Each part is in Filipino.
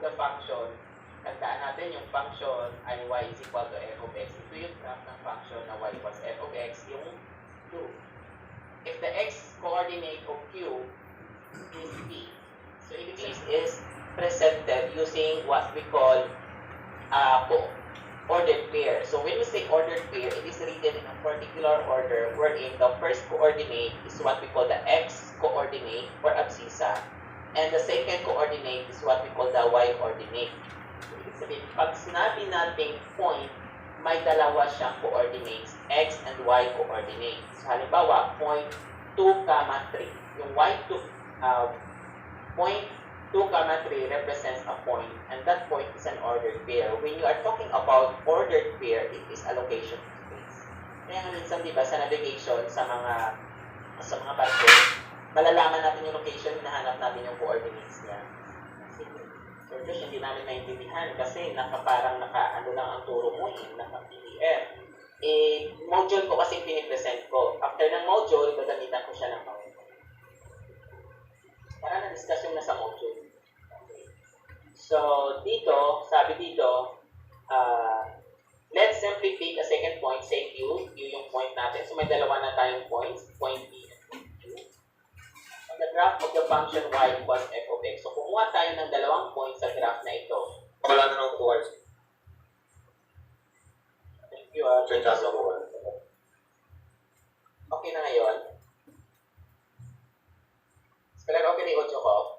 the function, tandaan natin yung function ay y is equal to f of x. Ito yung graph ng function na y equals f of x, yung 2. If the x coordinate of q is p, so ibig sabihin is presented using what we call ordered pair. So when we say ordered pair, it is written in a particular order wherein the first coordinate is what we call the x coordinate or abscissa, and the second coordinate is what we call the y coordinate. So ibig sabihin, pag sinabi nating point, may dalawa siyang coordinates, x and y coordinates. So halimbawa, point 2, 3. Yung y2, point 2, 3 represents a point, and that point is an ordered pair. When you are talking about ordered pair, it is allocation of space. Kaya nga minsan, diba, sa navigation, sa mga budget, malalaman natin yung location, hinahanap natin yung coordinates niya. So, just hindi namin maintindihan kasi parang ano lang ang turo mo, naka-PDF. Module ko kasi pinipresent ko. After ng module, gagamitan ko siya ng PowerPoint. Para na-discuss yung nasa module. Okay. So, dito, sabi dito, let's simply pick a second point, say Q. Q yung point natin. So, may dalawa na tayong points, point P and point Q. On the graph of the function y equals f of x. So, kumuha tayo ng dalawang points sa graph na ito. Wala na ng towards. Thank you. Okay na ngayon. Kailan okay na yung audio ko?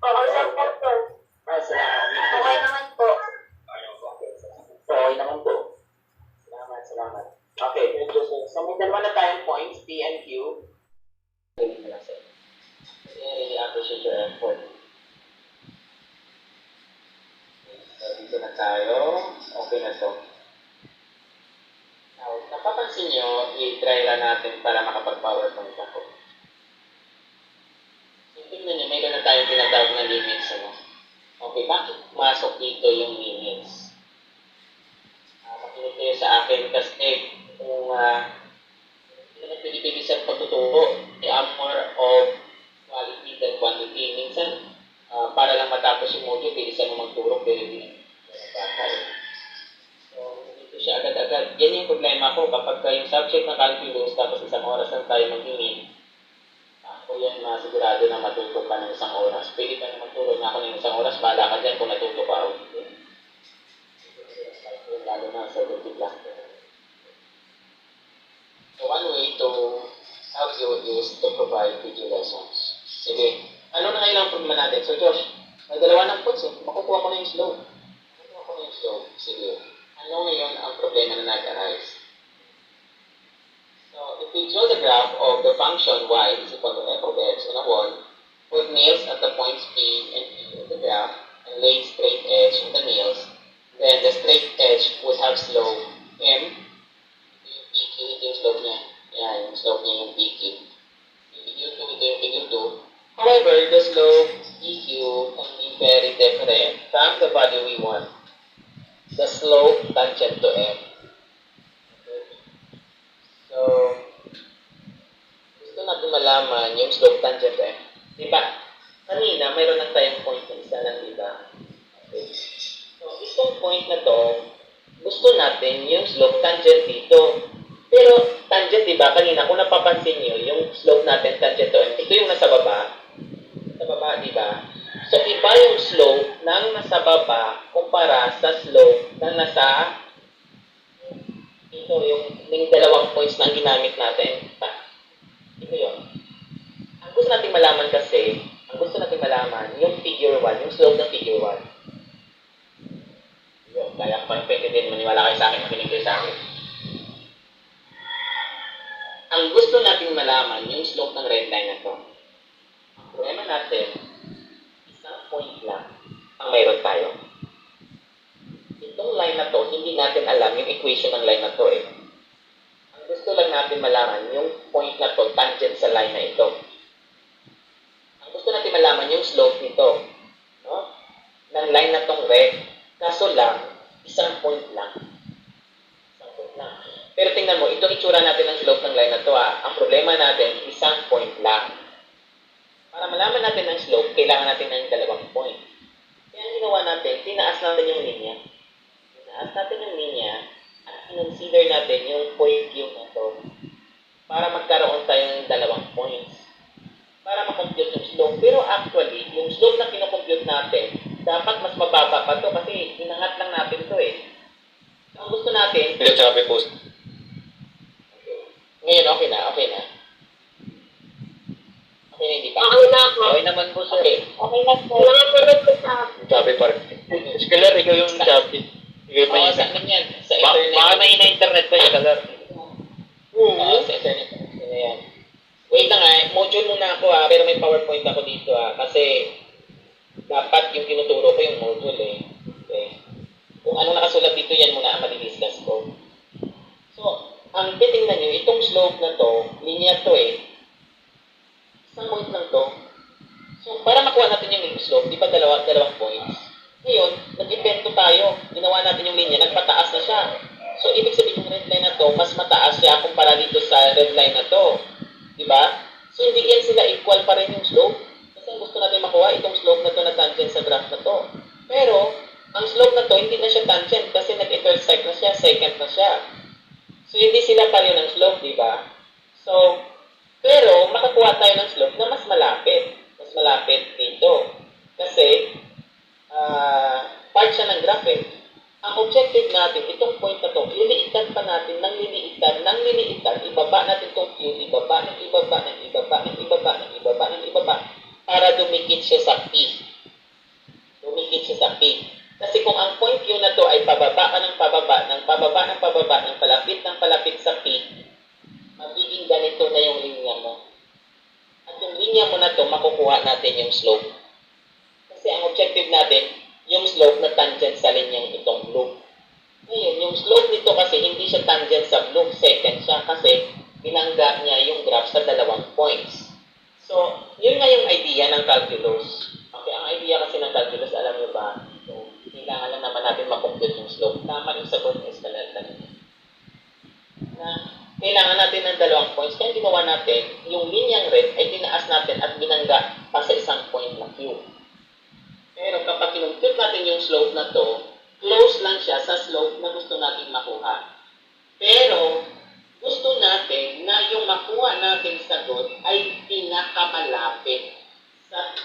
Okay naman po. Salamat. Okay naman po. Okay naman po. Salamat. Okay, so may dalawa na tayong points, P and Q. I really appreciate your effort. So, dito na tayo. Okay na to. Now, napapansin nyo, i-try lang natin para makapag-PowerPoint ako. Tingnan nyo, mayroon na tayong tinatawag na limits. Ano? Okay, bakit masok dito yung limits? Makinig kayo sa akin kasi kung hindi naman pinipili sa pagtuturo, they are more of quality than quantity. Minsan, para lang matapos yung module, bilisan mo magturo, pero hindi bakal. So, dito siya agad-agad. Yan yung problema ko kapag yung subject na calculus, tapos isang oras lang tayo magingin. Ako yan masigurado na matuto ka ng isang oras. Pwede ka na magturo na ako ng isang oras, bahala ka dyan kung natuto ka o hindi. Lalo na sa basic class. So one way to help you is to provide video lessons. Sige, ano na ngayon ang problema natin? So Josh, may dalawa ng points eh. Makukuha ko na yung slope. Sige, ano ngayon ang problema na nag-arise? So, if we draw the graph of the function y is equal to f of x on a wall, put nails at the points P and Q in the graph, and lay straight edge on the nails, then the straight edge would have slope m, yung PQ, ito yung slope niya. Yan, yung slope niya yung PQ. PQ2, ito yung PQ2. However, the slope PQ can be very different from the value we want. The slope tangent to m. So, gusto natin malaman yung slope tangent to m. Diba? Kanina, mayroon lang tayong point na isa lang, diba? Okay. So, itong point na to, gusto natin yung slope tangent dito. Pero, tangent, diba? Kanina, kung napapansin nyo, yung slope natin tangent to m, ito yung nasa baba. Sa baba, diba? So, iba yung slope ng nasa baba kumpara sa slope ng nasa ito, yung dalawang points na ginamit natin. Ito yun. Ang gusto natin malaman kasi, yung figure 1, yung slope ng figure 1. Yun, kaya parang pwede din maniwala kayo sa akin, makinig kayo sa akin. Ang gusto natin malaman, yung slope ng red line na to. Ang problema natin, isang point lang ang mayroon tayo. Itong line na to, hindi natin alam yung equation ng line na to eh. Ang gusto lang natin malaman, yung point na to, tangent sa line na ito. Ang gusto natin malaman, yung slope nito, no? Ng line na tong red. Kaso lang, isang point lang. Isang point lang. Pero tingnan mo, itong itsura natin ng slope ng line na to ah. Ang problema natin, isang point lang. Para malaman natin ang slope, kailangan natin ng dalawang Okay na po. Nakasunod ko sa akin. Sabi pa rin. Scholar, ikaw yung sabi. Ikaw yung Oo, sa may ano yan? Sa Baka internet. may na-internet ba yung Scholar? Oo, sa internet. Ano yan? Wait lang module muna ako pero may PowerPoint ako dito kasi dapat yung tinuturo ko yung module Okay. Kung ano nakasulat dito yan muna ang madidiscuss ko. So, ang titingnan nyo, itong slope na to, linya to isang point lang to. So, para makuha natin yung slope, di ba dalawang points? Ngayon, nag-invento tayo. Ginawa natin yung linya, nagpataas na siya. So, ibig sabihin yung red line na to, mas mataas siya kumpara dito sa red line na to. Di ba? So, hindi yan sila equal pa rin yung slope. Kasi ang gusto natin makuha, itong slope na to na tangent sa graph na to. Pero, ang slope na to, hindi na siya tangent kasi nag-intersect na siya, secant na siya. So, hindi sila pareho ng slope, di ba? So, pero, makakuha tayo ng slope na mas malapit. Mas malapit dito. Kasi, part siya ng graph Ang objective natin, itong point na to, liliitan pa natin ng liliitan, ibaba natin itong Q, ibaba, ng ibaba, ng ibaba, ng ibaba, ng ibaba, ng ibaba, para dumikit siya sa P. Dumikit siya sa P. Kasi kung ang point Q na to ay pababa ka ng pababa, ng pababa, ng pababa, ng palapit sa P, magiging ganito na yung linya mo. At yung linya mo na to, makukuha natin yung slope. Kasi ang objective natin, yung slope na tangent sa linyang itong blue. Ngayon, yung slope nito kasi hindi siya tangent sa blue, secant siya kasi binangga niya yung graph sa dalawang points. So, yun nga yung idea ng calculus. Okay, ang idea kasi ng calculus, alam niyo ba? So, kailangan lang naman natin makompute yung slope. Tama yung sagot ng Escalante kanina. Na kailangan natin ng dalawang points. Kaya ginawa natin, yung linyang red ay tinaas natin at binangga pa sa isang point na Q. Pero kapag kinumpute natin yung slope na to, close lang siya sa slope na gusto natin makuha. Pero, gusto natin na yung makuha natin sagot ay pinakamalapit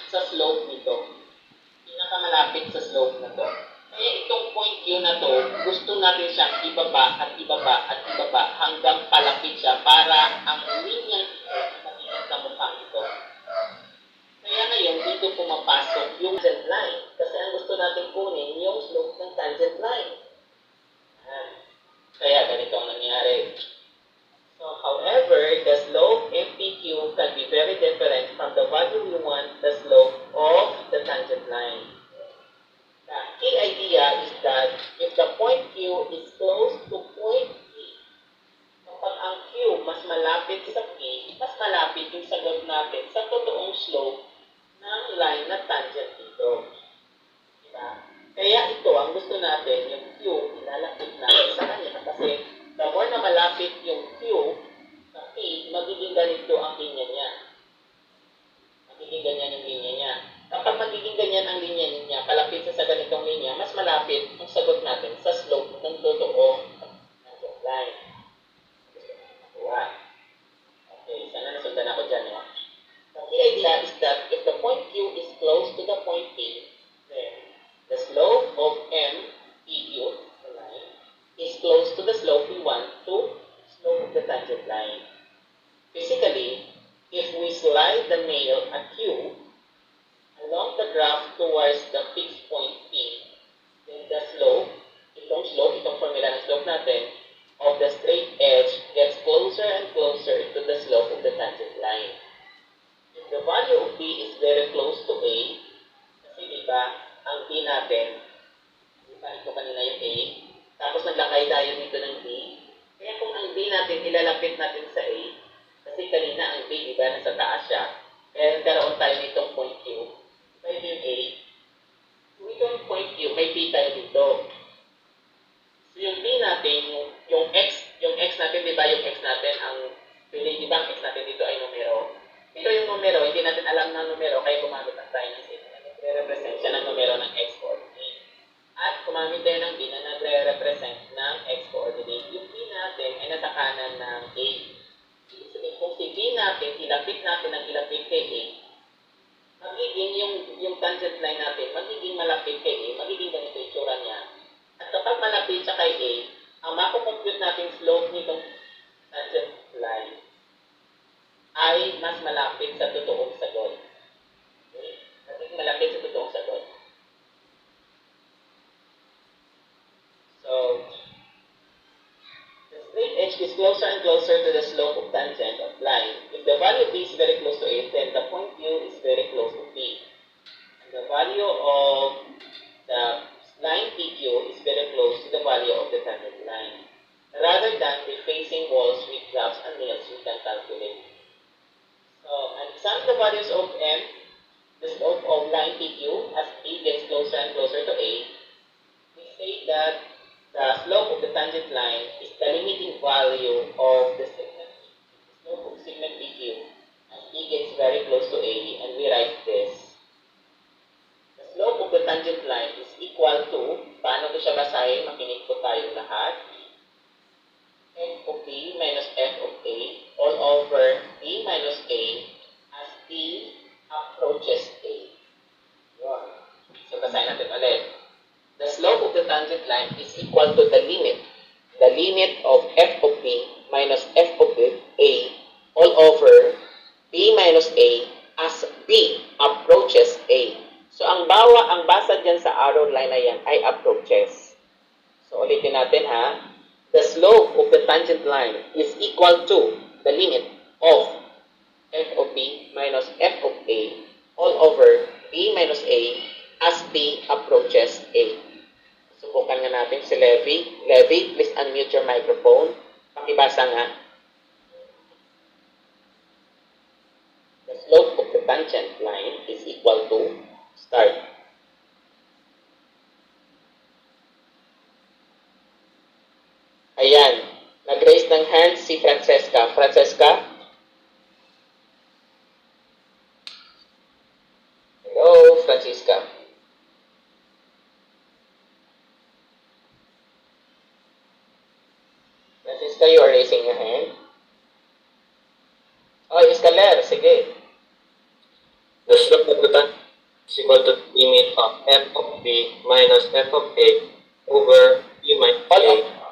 sa slope nito. Pinakamalapit sa slope na to. Kaya itong point Q na to, gusto natin siyang ibaba at ibaba at ibaba hanggang palapit siya para ang linyang ito magiging kamukha ito. Kaya ngayon, dito pumapasok yung tangent line. Kasi ang gusto natin kunin, yung slope ng tangent line. Kaya ganito ang nangyari. So, however, the slope MPQ can be very different from the value we want the slope of the tangent line. The key idea is that if the point Q is close to point P, kapag ang Q mas malapit sa P, mas malapit yung sagot natin sa totoong slope ng line na tangent dito. Diba? Kaya ito, ang gusto natin, yung Q, ilalapit natin sa kanya. Kasi, the more na malapit yung Q sa P, magiging ganito ang linya niya. Magiging ganyan yung linya niya. Kapag magiging ganyan ang linya niya, palapit sa ganitong linya, mas malapit ang sagot natin sa slope ng totoong tangent line. Okay, sana nasundan ako dyan, The idea is that if the point Q is close to the point P, then the slope of M, PQ, the line, is close to the slope we want to slope of the tangent line. Physically, if we slide the nail at Q along the graph towards the fixed point P, then the slope, itong formula ng slope natin, of the straight edge gets closer and closer to the slope of the tangent line. If the value of B is very close to A, kasi diba, ang B natin, diba, ito kanina yung A, tapos naglakay tayo dito ng B, kaya kung ang B natin, ilalapit natin sa A, kasi kanina ang B, diba, nasa taas siya, kaya nagkaroon tayo nitong point Q, ito yung A, kung itong point Q, may B tayo dito. So yung B natin, yung X natin, diba, yung X natin, ang diba, ang X natin dito ay numero. Pero yung numero, hindi natin alam ng numero, kaya gumamit ang tayo ng symbol na nagre-represent siya ng numero ng x coordinate. At gumamit tayo ng B na nagre-represent ng x coordinate. Yung B natin ay natakanan ng A. Ibig sabihin, kung si B natin, ilapit natin ang ilapit kay A, magiging yung tangent line natin, magiging malapit kay A, magiging ganito yung tsura niya. At kapag malapit siya kay A, ang makukompute natin slope nitong tangent line ay mas malapit sa totoong sagot. Okay? malapit sa totoong sagot. So, the straight edge is closer and closer to the slope of tangent of line. If the value of b is very close to a, then the point Q is very close to p. And the value of the line PQ is very close to the value of the tangent line. Rather than refacing walls with graphs and nails, we can calculate. So, and examine the values of m, the slope of line PQ as b gets closer and closer to a. We say that the slope of the tangent line is the limiting value of the segment, the slope of segment PQ as b gets very close to a, and we write this. The slope of the tangent line is equal to, paano ko siya basahin? Makinig po tayong lahat. F of b minus f of a all over b minus a as b approaches a. Yun. So, basahin natin ulit. The slope of the tangent line is equal to the limit of f of b minus f of a all over b minus a as b approaches a. So, ang basa dyan sa arrow line na yan ay approaches. So, ulitin natin ha. The slope of the tangent line is equal to the limit of f of b minus f of a all over b minus a as b approaches a. Subukan nga natin si Levi. Levi, please unmute your microphone. Pakibasa nga. The slope of the tangent line is equal to, start. Ayan. Nag-raise ng hand si Francesca. Francesca? Hello, Francisca. Francisca, you are raising your hand. Oh, Escaler. Sige. The slope of the tangent is equal to the limit of f of b minus f of a over b minus a.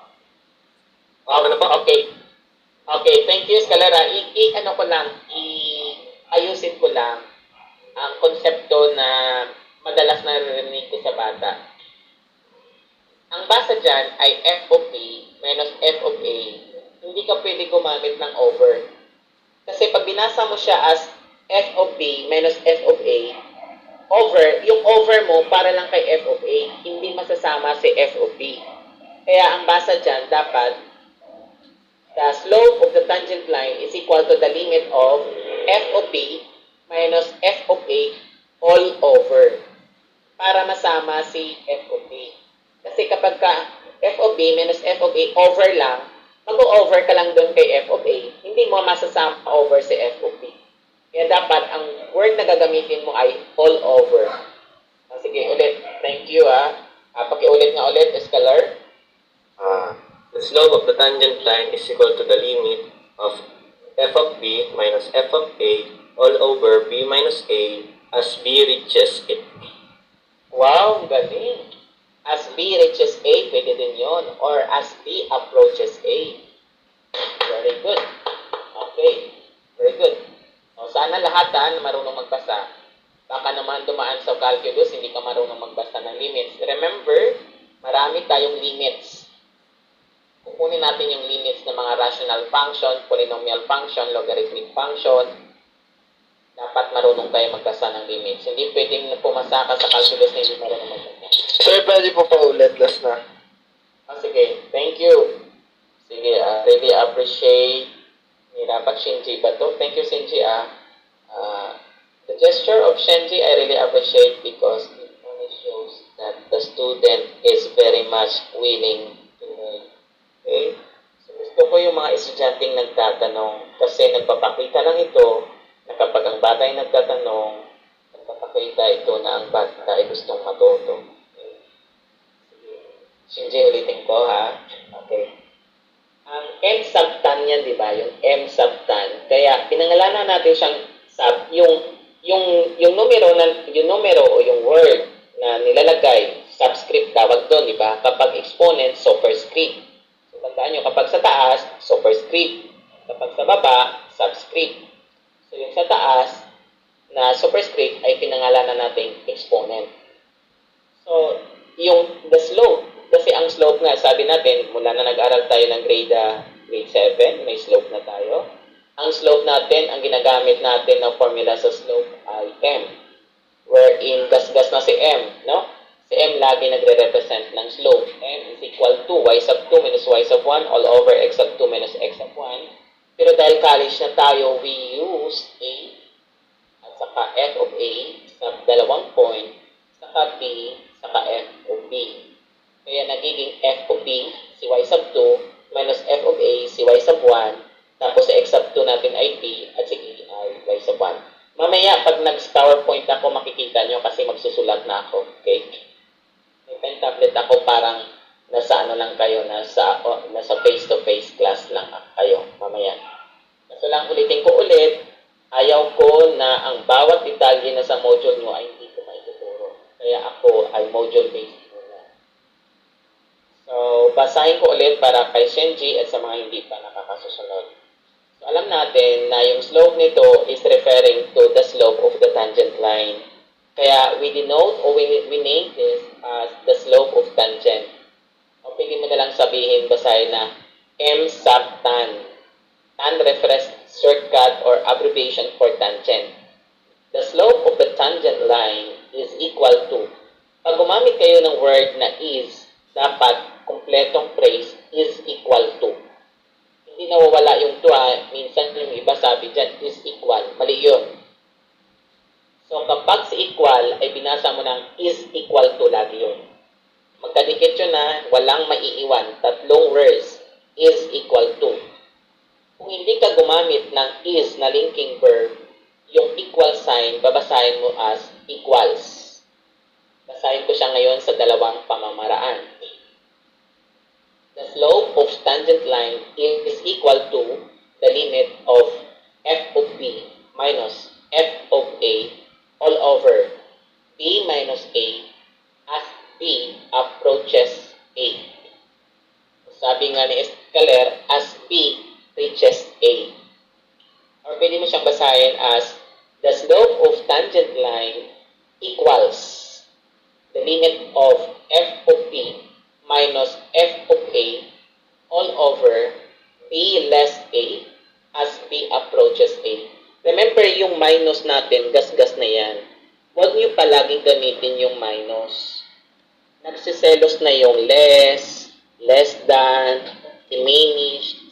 Ano ba? Okay. Okay, thank you, Escalera. Ano ko lang, ayusin ko lang ang konsepto na madalas naririnig ko sa bata. Ang basa dyan ay f of b minus f of a. Hindi ka pwede gumamit ng over. Kasi pag binasa mo siya as f of b minus f of a, yung over mo para lang kay f of a, hindi masasama si f of b. Kaya ang basa dyan dapat the slope of the tangent line is equal to the limit of f of b minus f of a all over para masama si f of b. Kasi kapag ka f of b minus f of a over lang, mag-over ka lang doon kay f of a, hindi mo masasama over si f of b. Kaya dapat ang word na gagamitin mo ay all over. Sige, ulit. Thank you pakiulit nga ulit, Escalar. The slope of the tangent line is equal to the limit of f of b minus f of a all over b minus a as b reaches it. Wow, galing. As b reaches a, pwede din yun. Or as b approaches a. Very good. Okay. Very good. O, sana lahat na marunong magbasa. Baka naman dumaan sa calculus, hindi ka marunong magbasa ng limits. Remember, marami tayong limits. Kukunin natin yung limits ng mga rational function, polynomial function, logarithmic function. Dapat marunong tayo magbasa ng limits. Hindi pwedeng pumasa ka sa calculus na hindi marunong magbasa. Sir, pwede po pa ulit, last na. Sige. Thank you. Sige, really appreciate. Dapat Shinji ba to? Thank you, Shinji. The gesture of Shinji I really appreciate because it only shows that the student is very much willing to learn. Okay? So, gusto ko yung mga estudyanteng nagtatanong kasi nagpapakita lang ito na kapag ang bata ay nagtatanong, nagpapakita ito na ang bata ay gustong matuto. Okay? Shinji, ulitin ko ha. Okay. Ang M sub tan yan, di ba? Yung M sub tan. Kaya pinangalanan natin siyang sub, yung numero o yung word na nilalagay, subscript tawag doon, di ba? Kapag exponent, superscript. Tandaan nyo, kapag sa taas, superscript. Kapag sa baba, subscript. So, yung sa taas na superscript ay pinangalanan natin yung the slope. Kasi ang slope nga, sabi natin, mula na nag-aral tayo ng grade 7, may slope na tayo. Ang slope natin, ang ginagamit natin na formula sa slope ay m. Wherein gasgas na si m, no? Si m lagi nagre-represent ng slope. M is equal to y sub 2 minus y sub 1 all over x sub 2 minus x sub 1. Pero dahil college na tayo, we use a at saka f of a sa dalawang point, saka b, saka f of b. Kaya nagiging f of b, si y sub 2, minus f of a, si y sub 1, tapos si x sub 2 natin ay b, at si e ay y sub 1. Mamaya, pag nag-PowerPoint ako, makikita nyo kasi magsusulat na ako. Okay? May pen tablet ako, parang nasa ano lang kayo, nasa face-to-face class lang kayo mamaya. So lang ulitin ko ulit, ayaw ko na ang bawat detalye na sa module nyo ay hindi ko maituturo. Kaya ako ay module-based muna. So, basahin ko ulit para kay Shenji at sa mga hindi pa nakakasusunod. So, alam natin na yung slope nito is referring to the slope of the tangent line. Kaya we denote or we name this as the slope of tangent. O pwede mo na lang sabihin, basahin na m sub tan. Tan refers shortcut or abbreviation for tangent. The slope of the tangent line is equal to. Pag gumamit kayo ng word na is, dapat kumpletong phrase is equal to. Hindi nawawala yung to minsan yung iba sabi dyan is equal. Mali yun. So kapag si equal ay binasa mo ng is equal to lagi yun. Magkadikit yun na walang maiiwan. Tatlong words is equal to. Kung hindi ka gumamit ng is na linking verb, yung equal sign, babasahin mo as equals. Basahin ko siya ngayon sa dalawang pamamaraan. The slope of tangent line is equal to the limit of f of b minus f of a all over b minus a as b approaches a. Sabi nga ni Escaler, as b reaches a. Or pwede mo siyang basahin as the slope of tangent line equals the limit of f of b minus f of a all over b less a as b approaches a. Remember yung minus natin, gasgas na yan. Huwag niyo palaging gamitin yung minus. Nagsiselos na yung less, less than, diminished,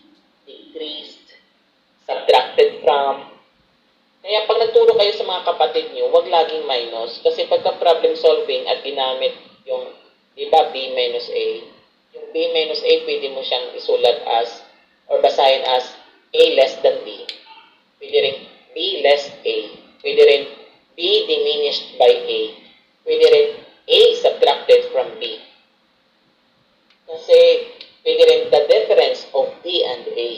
decreased, subtracted from. Kaya pag nagturo kayo sa mga kapatid nyo, huwag laging minus. Kasi pagka problem solving at ginamit yung, di ba, b minus a, yung b minus a, pwede mo siyang isulat as, or basahin as, a less than b. Pwede rin b less a. Pwede rin b diminished by a. Pwede rin a subtracted from b. Kasi, pwede rin the difference of b and a.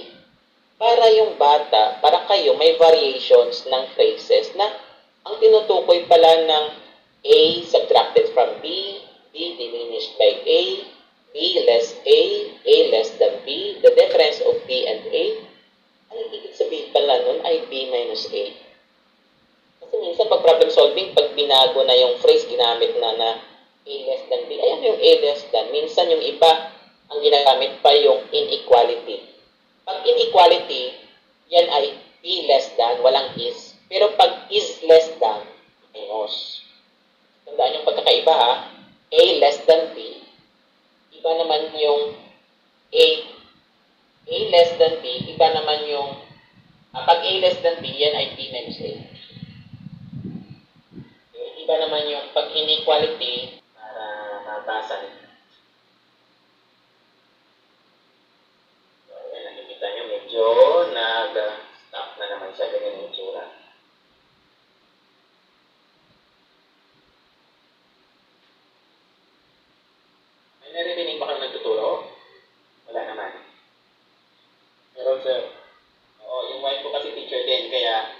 Para yung bata, para kayo, may variations ng phrases na ang tinutukoy pala ng a subtracted from b, b diminished by a, b less a less than b, the difference of b and a, ang ibig sabihin pala nun ay b minus a. Kasi minsan pag problem solving, pag binago na yung phrase, ginamit na a less than b, ay ano yung a less than? Minsan yung iba, ang ginagamit pa yung inequality. Pag inequality, yan ay b less than, walang is. Pero pag is less than, minus. Tandaan yung pagkakaiba ha. A less than b. Iba naman yung a less than b. Iba naman yung, pag a less than b, yan ay b minus a. Iba naman yung pag inequality, para mabasa nyo. Nakikita nyo, medyo nag-stop na naman siya, ganyan yung itsura. May naririnig ba kayo nagtuturo? Wala naman. Meron, sir. Oo, yung wife ko kasi teacher din, kaya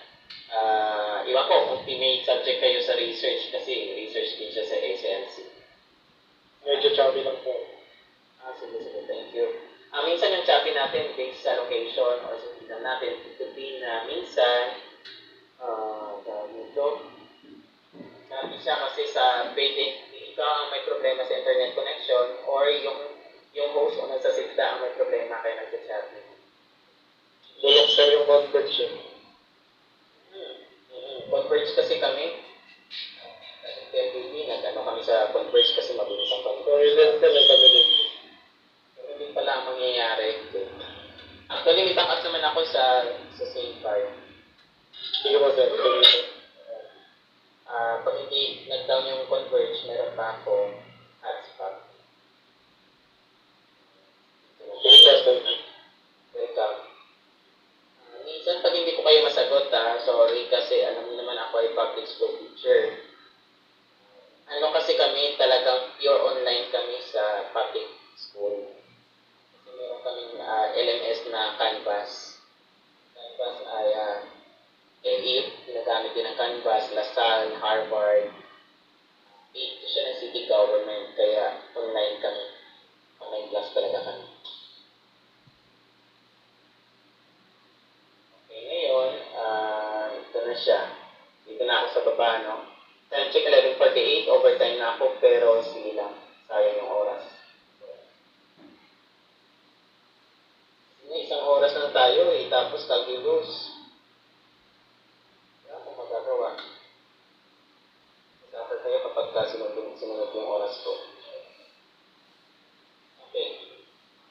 iwan ko kung may subject kayo sa research, kasi research din siya sa SLC. Medyo chubby lang po. Sige, thank you. Minsan yung choppy natin based sa location or sa tingnan natin, it could be na minsan dito choppy siya kasi sa pwede ikaw ang may problema sa internet connection or yung host o nagsasalita ang may problema kaya nagchat. Bulok sir yung converge eh. Converge kasi kami. Nag-ano kami sa converge kasi mabilis ang So, converge. yun din kami din. Pero hindi pala ang mangyayari. Actually, may backup naman ako sa same card. Sige po sir. Pag hindi nag-down yung converge, meron pa ako hotspot. Sige po sir. Welcome. Minsan pag hindi ko kayo masagot sorry kasi alam niyo naman ako ay public school teacher. Ano kasi kami talagang pure online kami sa public school. Kasi meron kaming LMS na Canvas. Canvas ay LE, ginagamit din ng Canvas, LaSalle, Harvard. Ito siya ng city government kaya online kami. Online class talaga kami. Ngayon, ito na siya. Dito na ako sa baba, no? Time check 11:48, overtime na ako, pero sige lang. Sayang yung oras. Isang oras lang tayo tapos calculus. Wala akong magagawa. Suffer kayo kapag sinunod yung oras ko. Okay.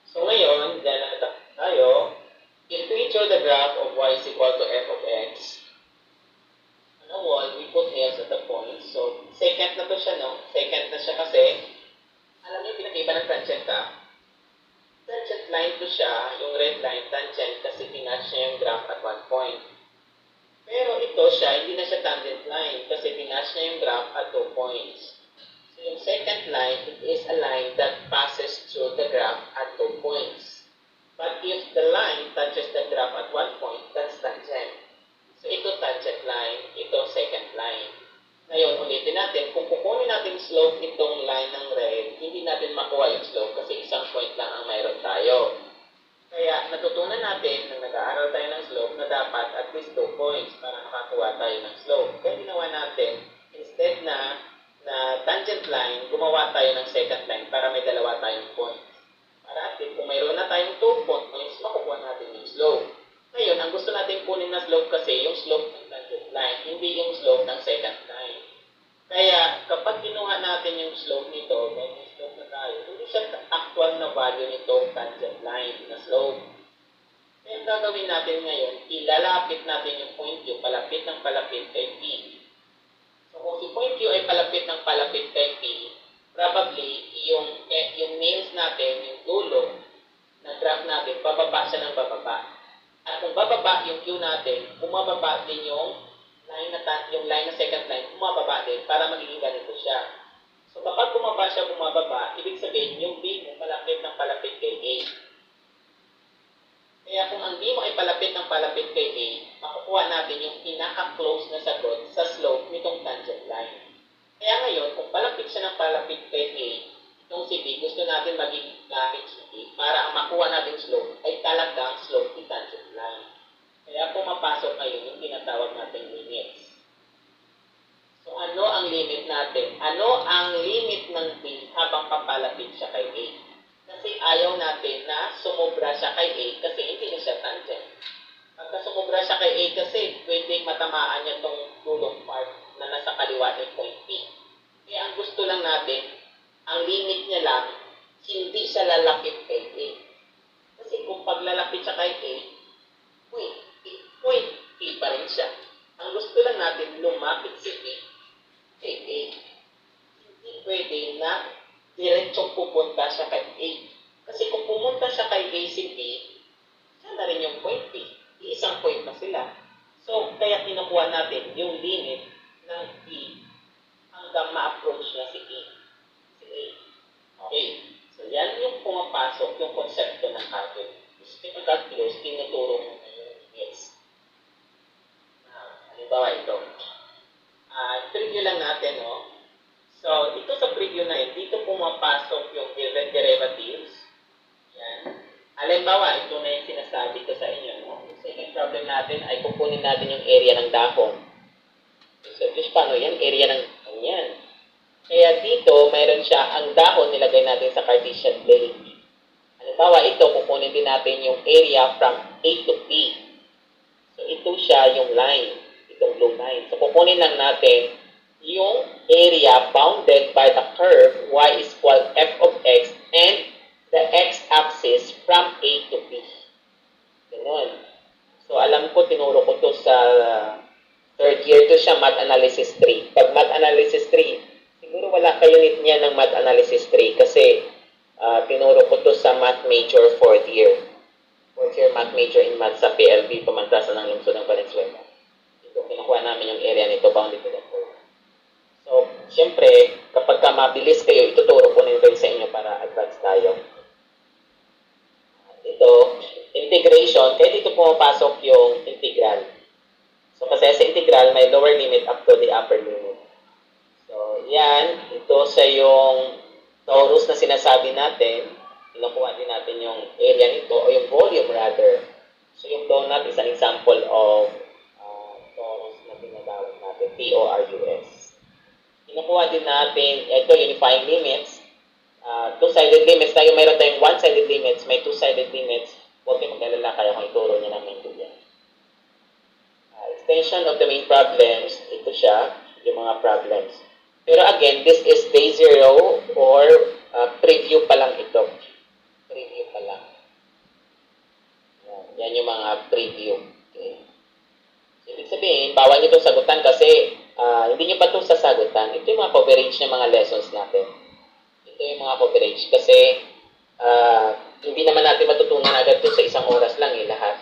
So ngayon, dyan na tayo. If we draw the graph of y is equal to f of x, on a wall, we put s at the point. So, secant na to siya, no? Secant na siya kasi, alam niyo, pinag-iba ng tangent, Tangent line to siya, yung red line, tangent, kasi pinatch niya yung graph at one point. Pero ito siya, hindi na siya tangent line, kasi pinatch niya yung graph at 2 points. So, yung secant line, it is a line that passes through the graph at 2 points. But if the line touches the graph at 1 point, that's tangent. So, ito tangent line, ito secant line. Ngayon, ulitin natin, kung kukunin natin slope itong line ng red, hindi natin makuha yung slope kasi isang point lang ang mayroon tayo. Kaya, natutunan natin nang nag-aaral tayo ng slope na dapat at least 2 points para makakuha tayo ng slope. Kaya ginawa natin, instead na tangent line, gumawa tayo ng secant line para may dalawa tayong points. Para atin, kung mayroon na tayong 2 points, makukuha natin yung slope. Ngayon, ang gusto natin kunin na slope kasi yung slope ng tangent line, hindi yung slope ng secant line. Kaya, kapag kinuha natin yung slope nito, may slope na tayo, hindi siya actual na value nitong tangent line na slope. Kaya ang gagawin natin ngayon, ilalapit natin yung point Q, palapit ng palapit kay P. So, kung si point Q ay palapit ng palapit kay P, probably, yung nails natin, yung dulo ng graph natin, bababa siya ng bababa. At kung bababa yung Q natin, bumababa din yung line na second line, bumababa din para magiging ganito siya. So kapag bumababa, ibig sabihin yung B mo palapit ng palapit kay A. Kaya kung ang B mo ay palapit ng palapit kay A, makukuha natin yung pinaka-close na sagot sa slope nitong tangent line. Kaya ngayon, kung palapit siya ng palapit kay A, itong si B, gusto natin maging gamit si B para ang makuha natin slope ay talagang slope ni tangent line. Kaya pumapasok ngayon yung tinatawag natin limits. So ano ang limit natin? Ano ang limit ng B habang papalapit siya kay A? Kasi ayaw natin na sumobra siya kay A kasi hindi na siya tangent. Pagka sumobra siya kay A kasi pwedeng matamaan niya itong dulong part na nasa kaliwa ng point P. Kaya ang gusto lang natin, ang limit niya lang, hindi siya lalapit kay A. Kasi kung paglalapit siya kay A, point P pa rin siya. Ang gusto lang natin, lumapit si P kay A. Hindi pwede na diretsong pupunta siya kay A. Kasi kung pumunta siya kay A si P, siya na rin yung point P. Iisang point na sila. So, kaya kinukuha natin yung limit ng P hanggang ma-approach na si A. Okay. So, yan yung pumapasok yung konsepto ng calculus. Yung calculus, tinuturo mo na yung limits. Halimbawa ito. Preview lang natin, no? So, dito sa preview na yun, dito pumapasok yung given derivatives. Yan. Halimbawa, ito na yung sinasabi ko sa inyo, no? Yung second problem natin ay kukunin natin yung area ng dahon. So, just paano yan? Area ng dahon yan. Kaya dito, may mayroon siya, ang dahon nilagay natin sa Cartesian plane. Halimbawa, ito, kukunin din natin yung area from A to B. So, ito siya yung line, itong blue line. So, kukunin lang natin yung area bounded by the curve y is equal f of x and the x-axis from A to B. Ganun. So, alam ko, tinuro ko to sa third year to siya, Math Analysis 3. Pag Math Analysis 3, siguro wala kayo unit niya ng Math Analysis 3 kasi tinuro ko to sa Math Major 4th year. 4th year Math Major in Math sa PLB, Pamantasan ng Lungsod ng Valenzuela. Ito, kinukuha namin yung area nito, bounded to the curve. So, siyempre, kapag ka mabilis kayo, ituturo ko na rin sa inyo para advance tayo. Ito, integration, kaya dito pumapasok yung integral. So, kasi sa integral, may lower limit up to the upper limit. So, yan, ito sa yung torus na sinasabi natin, kinukuha din natin yung area nito, o yung volume rather. So, yung donut is an example of torus na tinatawag natin, TORUS. Kinukuha din natin, ito, unifying limits. Two-sided limits tayo, mayroon tayong one-sided limits, may two-sided limits. Huwag kayo mag-alala, kaya kung ituro niya ng maintindihan. Extension of the main problems, ito siya, yung mga problems. Pero again, this is day 0 or preview pa lang ito. Preview pa lang. Yan yung mga preview. Okay. Ibig sabihin, bawal nyo itong sagutan kasi hindi nyo pa itong sasagutan. Ito yung mga coverage ng mga lessons natin. Ito yung mga coverage kasi hindi naman natin matutunan agad ito sa isang oras lang lahat.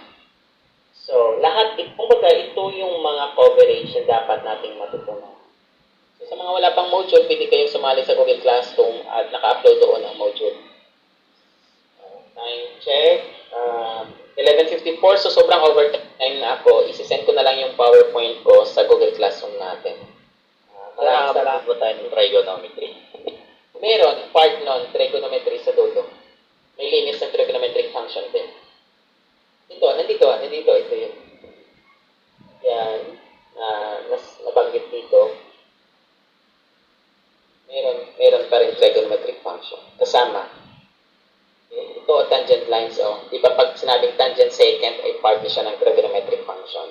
So, lahat, kumbaga, ito yung mga coverage na dapat nating matutunan. So, sa mga wala pang module, pwede kayong sumali sa Google Classroom at naka-upload doon ang module. Time check. 11:54, so sobrang overtime na ako. Isisend ko na lang yung PowerPoint ko sa Google Classroom natin. Maraming salamat po tayo ng trigonometry. Meron, part nun, trigonometry sa dulo. May linis ng trigonometric function din. Ito, nandito, ito yun. Yan, nabanggit dito. Meron pa rin trigonometric function. Kasama. Ito, tangent lines, Di ba pag sinabing tangent secant, ay part na siya ng trigonometric function.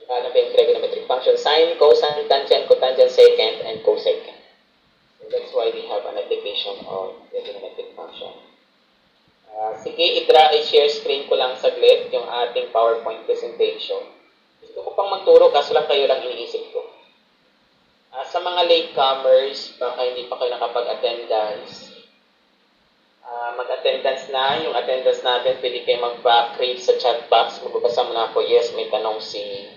Ano ba yung trigonometric function? Sine, cosine, tangent, cotangent, secant, and cosecant. So that's why we have an application of trigonometric function. Sige, i-share screen ko lang saglit yung ating PowerPoint presentation. Gusto ko pang magturo, kaso lang kayo lang iniisip ko. Sa mga latecomers, baka hindi pa kayo nakapag-attendance, mag-attendance na. Yung attendance natin, pwede kayo mag-create sa chat box. Magbabasa mo na ako, yes, may tanong si...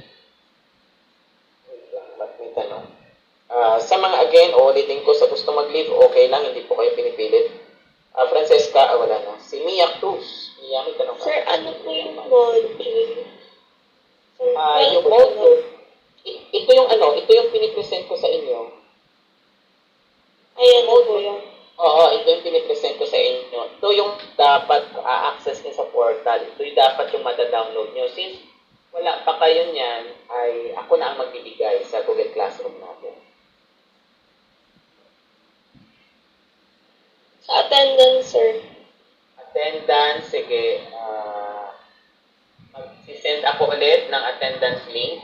Wait lang, ba't may tanong? Sa mga, again, ulitin ko, sa gusto mag-leave, okay lang, hindi po kayo pinipilit. Francesca, wala na. Si Mia Cruz. Mia, may tanong ka. Sir, ano po yung module? Yung module, ito yung pinipresent ko sa inyo. Ayan po yung... Oo, ito yung pinipresent ko sa inyo. Ito yung dapat access niyo sa portal. Ito yung dapat yung mada-download nyo. Since wala pa kayo niyan, ay ako na ang magbibigay sa Google Classroom natin. Sa attendance, sir. Attendance, sige. Mag-send ako ulit ng attendance link.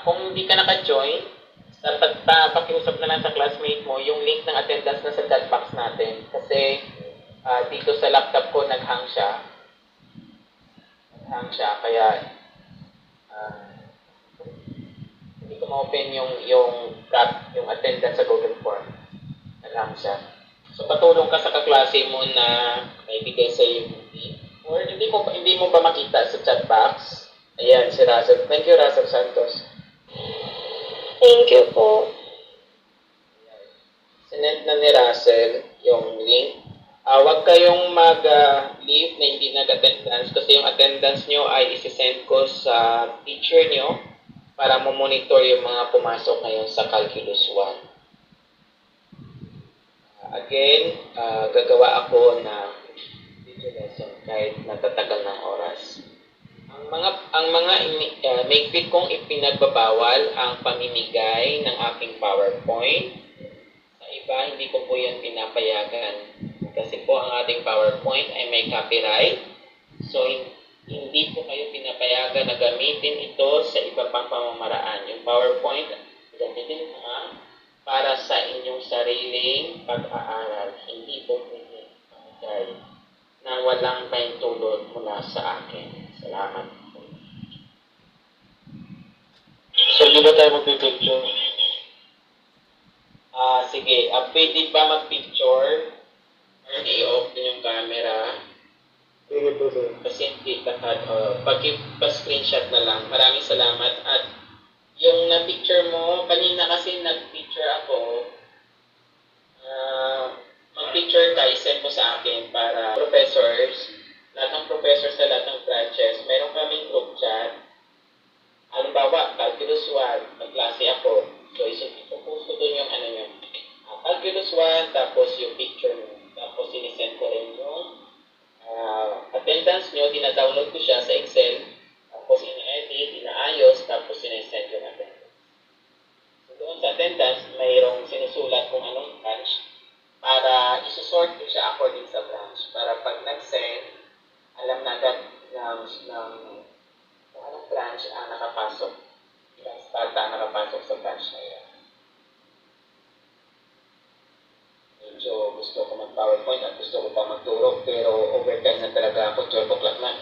Kung hindi ka naka-join, dapat pakiusap na lang sa classmate mo yung link ng attendance na sa chat box natin. Kasi dito sa laptop ko nag-hang siya. Kaya hindi ko ma-open yung attendance sa Google Form. Nag-hang siya. So, patulong ka sa kaklase mo na may bigay sa iyo yung link. Or hindi mo ba makita sa chat box? Ayan, si Russell. Thank you, Russell Santos. Thank you po. Sinend na ni Russell yung link. Huwag kayong mag-leave na hindi nag-attendance kasi yung attendance nyo ay isi-send ko sa teacher nyo para mo-monitor yung mga pumasok ngayon sa Calculus 1. Again, gagawa ako ng video lesson kahit natatagal ng oras. Ang mga maigpit kong ipinagbabawal ang pamimigay ng aking PowerPoint. PowerPoint. Sa iba, hindi ko po yan pinapayagan. Kasi po ang ating PowerPoint ay may copyright. So, hindi po kayo pinapayagan na gamitin ito sa iba pang pamamaraan. Yung PowerPoint, gamitin para sa inyong sariling pag-aaral. Hindi po pwede na walang paintulot mula sa akin. Salamat. Sir, di ba tayo magpipicture? Sige. Pwede ba mag-picture? Or i-off yung camera? Sige po, sir. Kasi hindi pag-screenshot na lang. Maraming salamat. At yung na-picture mo, kanina kasi nag-picture ako, mag-picture ka, isend mo sa akin para professors, lahat ng professors sa lahat ng branches, meron kaming group chat. Halimbawa, Calculus 1, nag-klase ako. So, ipopost ko doon yung Calculus 1, tapos yung picture mo. Tapos, sinisend ko rin yung attendance nyo, dina-download ko siya sa Excel. Tapos, ina-edit, inaayos, tapos sinisend yung attendance. So, doon sa attendance, mayroong sinusulat kung anong branch para isusort ko siya according sa branch. Para pag nag-send, alam na agad ng kung anong branch ang nakapasok. Ilang bata ang nakapasok sa branch na yan. Medyo gusto ko mag-PowerPoint at gusto ko pa magturo, pero overtime na talaga ako, 12 o'clock na.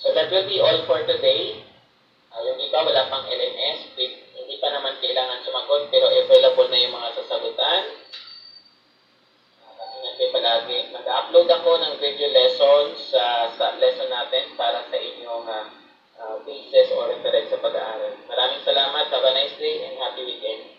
So that will be all for today. Yung iba wala pang LMS, hindi pa naman kailangan sumagot, pero available na yung mga sasagutan. Ingat kayo palagi. Mag-upload ako ng video lessons sa lesson natin para sa inyong basis or reference sa pag-aaral. Maraming salamat. Have a nice day and happy weekend.